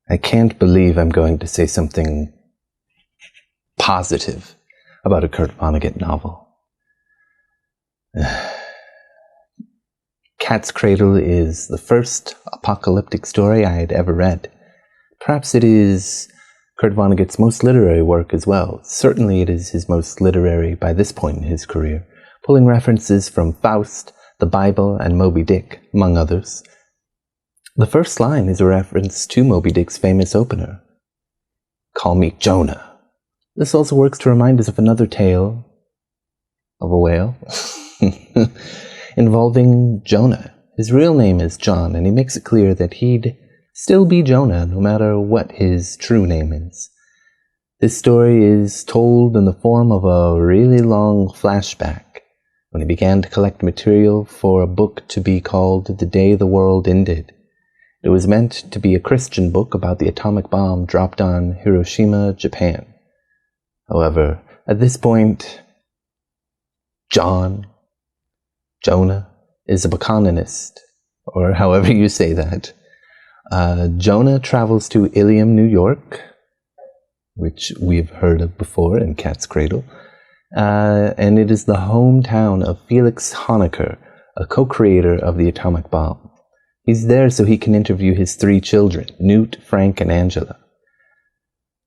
I can't believe I'm going to say something positive about a Kurt Vonnegut novel. Cat's Cradle is the first apocalyptic story I had ever read. Perhaps it is Kurt Vonnegut's most literary work as well. Certainly it is his most literary by this point in his career, pulling references from Faust, the Bible, and Moby Dick, among others. The first line is a reference to Moby Dick's famous opener, "Call me Jonah." This also works to remind us of another tale of a whale involving Jonah. His real name is John, and he makes it clear that he'd still be Jonah no matter what his true name is. This story is told in the form of a really long flashback when he began to collect material for a book to be called The Day the World Ended. It was meant to be a Christian book about the atomic bomb dropped on Hiroshima, Japan. However, at this point, Jonah, is a Bokononism, or however you say that. Jonah travels to Ilium, New York, which we've heard of before in Cat's Cradle, and it is the hometown of Felix Hoenikker, a co-creator of the atomic bomb. He's there so he can interview his 3 children, Newt, Frank, and Angela.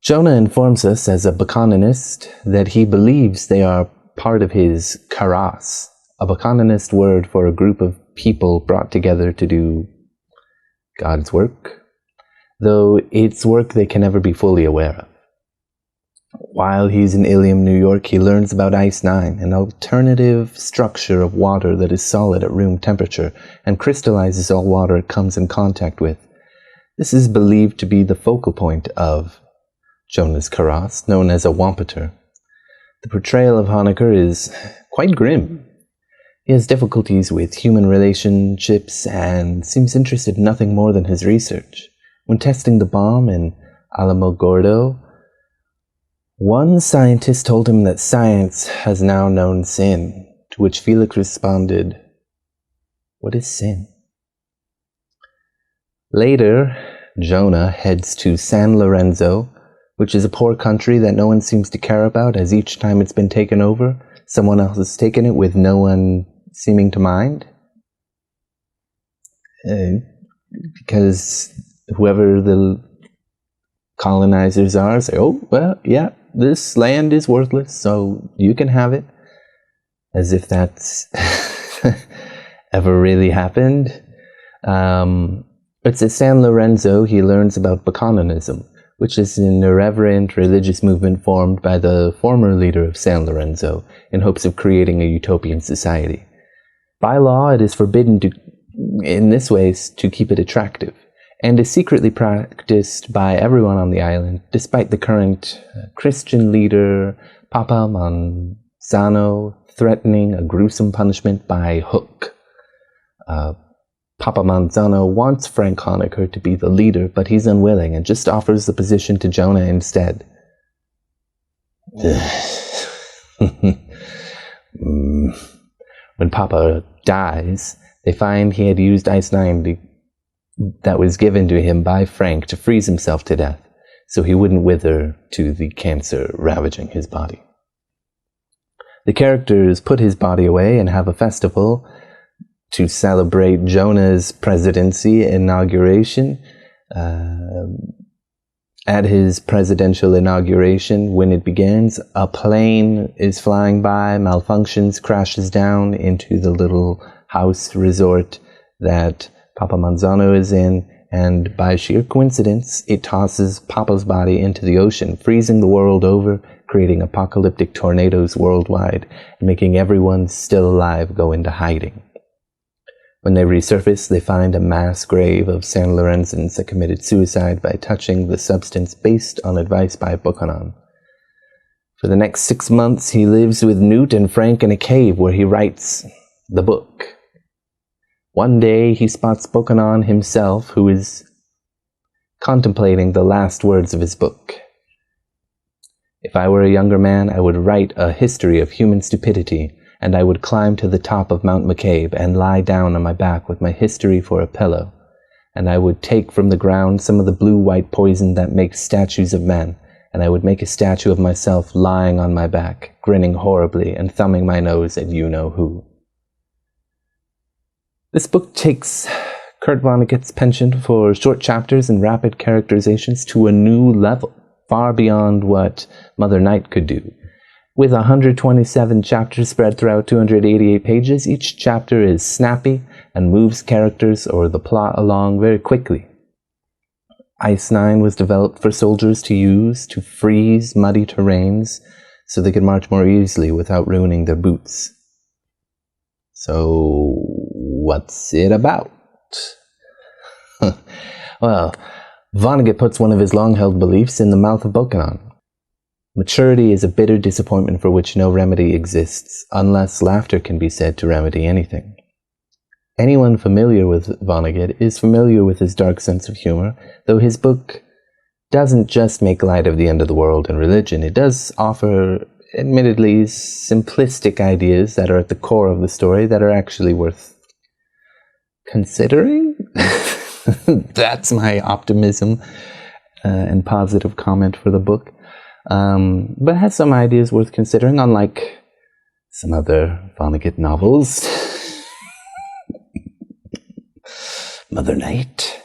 Jonah informs us as a Bokononism that he believes they are part of his karas, a Bokononism word for a group of people brought together to do God's work, though it's work they can never be fully aware of. While he's in Ilium, New York, he learns about Ice 9, an alternative structure of water that is solid at room temperature and crystallizes all water it comes in contact with. This is believed to be the focal point of Jonah's karas, known as a Wampeter. The portrayal of Hoenikker is quite grim. He has difficulties with human relationships and seems interested in nothing more than his research. When testing the bomb in Alamogordo, one scientist told him that science has now known sin, to which Felix responded, "What is sin?" Later, Jonah heads to San Lorenzo, which is a poor country that no one seems to care about, as each time it's been taken over, someone else has taken it with no one seeming to mind. Because whoever the colonizers are say, "Oh, well, yeah, this land is worthless, so you can have it," as if that's ever really happened. It's at San Lorenzo he learns about Bokononism, which is an irreverent religious movement formed by the former leader of San Lorenzo in hopes of creating a utopian society. By law, it is forbidden in this way to keep it attractive, and is secretly practiced by everyone on the island, despite the current Christian leader, Papa Manzano, threatening a gruesome punishment by hook. Papa Manzano wants Frank Hoenikker to be the leader, but he's unwilling and just offers the position to Jonah instead. When Papa dies, they find he had used Ice 9 that was given to him by Frank to freeze himself to death, so he wouldn't wither to the cancer ravaging his body. The characters put his body away and have a festival to celebrate Jonah's presidency inauguration. At his presidential inauguration, when it begins, a plane is flying by, malfunctions, crashes down into the little house resort that Papa Manzano is in, and by sheer coincidence, it tosses Papa's body into the ocean, freezing the world over, creating apocalyptic tornadoes worldwide, and making everyone still alive go into hiding. When they resurface, they find a mass grave of San Lorenzans that committed suicide by touching the substance based on advice by Bokonon. For the next 6 months, he lives with Newt and Frank in a cave where he writes the book. One day, he spots Bokonon himself, who is contemplating the last words of his book. "If I were a younger man, I would write a history of human stupidity, and I would climb to the top of Mount McCabe and lie down on my back with my history for a pillow, and I would take from the ground some of the blue-white poison that makes statues of men, and I would make a statue of myself lying on my back, grinning horribly and thumbing my nose at you-know-who. This book takes Kurt Vonnegut's penchant for short chapters and rapid characterizations to a new level, far beyond what Mother Night could do. With 127 chapters spread throughout 288 pages, each chapter is snappy and moves characters or the plot along very quickly. Ice 9 was developed for soldiers to use to freeze muddy terrains so they could march more easily without ruining their boots. So, what's it about? Well, Vonnegut puts one of his long-held beliefs in the mouth of Bokonon. Maturity is a bitter disappointment for which no remedy exists, unless laughter can be said to remedy anything. Anyone familiar with Vonnegut is familiar with his dark sense of humor, though his book doesn't just make light of the end of the world and religion. It does offer, admittedly, simplistic ideas that are at the core of the story that are actually worth considering. That's my optimism and positive comment for the book. But it has some ideas worth considering, unlike some other Vonnegut novels. Mother Night.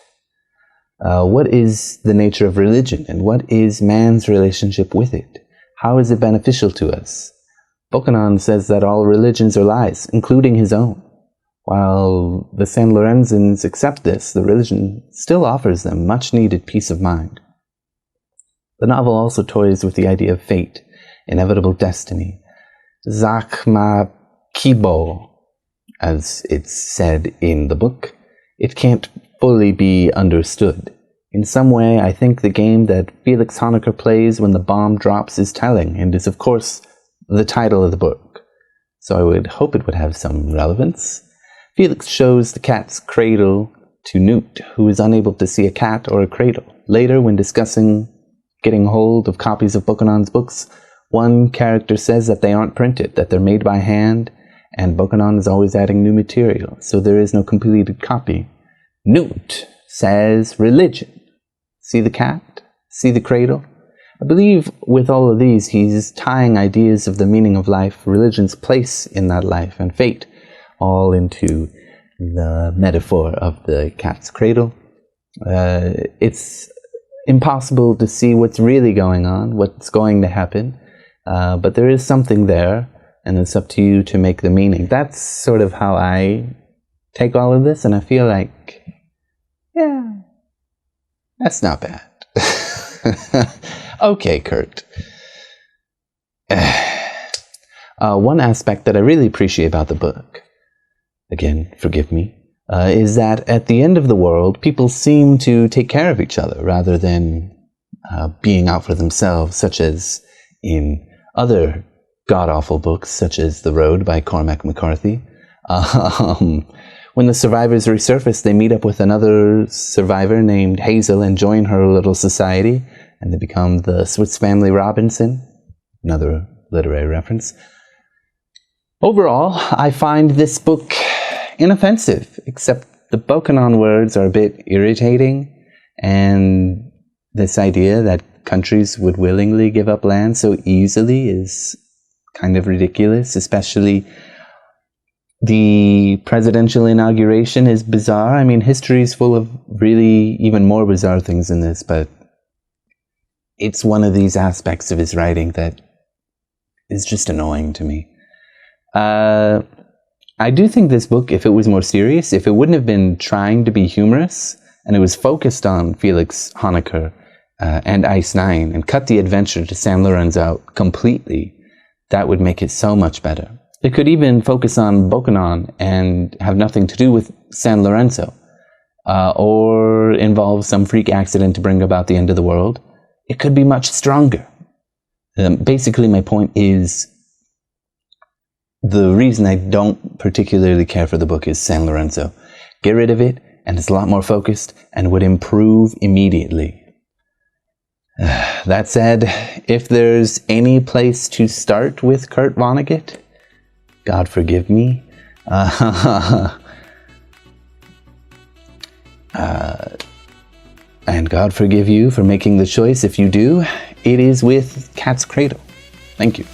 What is the nature of religion, and what is man's relationship with it? How is it beneficial to us? Bokonon says that all religions are lies, including his own. While the San Lorenzans accept this, the religion still offers them much-needed peace of mind. The novel also toys with the idea of fate, inevitable destiny, Zachma Kibo, as it's said in the book. It can't fully be understood. In some way, I think the game that Felix Hoenikker plays when the bomb drops is telling, and is, of course, the title of the book. So I would hope it would have some relevance. Felix shows the cat's cradle to Newt, who is unable to see a cat or a cradle. Later, when discussing getting hold of copies of Bokonon's books, one character says that they aren't printed, that they're made by hand, and Bokonon is always adding new material, so there is no completed copy. Newt says religion. See the cat? See the cradle? I believe with all of these, he's tying ideas of the meaning of life, religion's place in that life, and fate, all into the metaphor of the cat's cradle. It's impossible to see what's really going on, what's going to happen, but there is something there, and it's up to you to make the meaning. That's sort of how I take all of this, and I feel like, yeah, that's not bad. Okay, Kurt. One aspect that I really appreciate about the book, again, forgive me, is that at the end of the world, people seem to take care of each other rather than being out for themselves, such as in other god-awful books, such as The Road by Cormac McCarthy. When the survivors resurface, they meet up with another survivor named Hazel and join her little society, and they become the Swiss Family Robinson, another literary reference. Overall, I find this book inoffensive, except the Bokonon words are a bit irritating, and this idea that countries would willingly give up land so easily is kind of ridiculous, especially the presidential inauguration is bizarre. I mean, history is full of really even more bizarre things than this, but it's one of these aspects of his writing that is just annoying to me. I do think this book, if it was more serious, if it wouldn't have been trying to be humorous, and it was focused on Felix Hoenikker and Ice 9, and cut the adventure to San Lorenzo out completely, that would make it so much better. It could even focus on Bokonon and have nothing to do with San Lorenzo, or involve some freak accident to bring about the end of the world. It could be much stronger. Basically, my point is, the reason I don't particularly care for the book is San Lorenzo. Get rid of it, and it's a lot more focused, and would improve immediately. That said, if there's any place to start with Kurt Vonnegut, God forgive me, And God forgive you for making the choice. If you do, it is with Cat's Cradle. Thank you.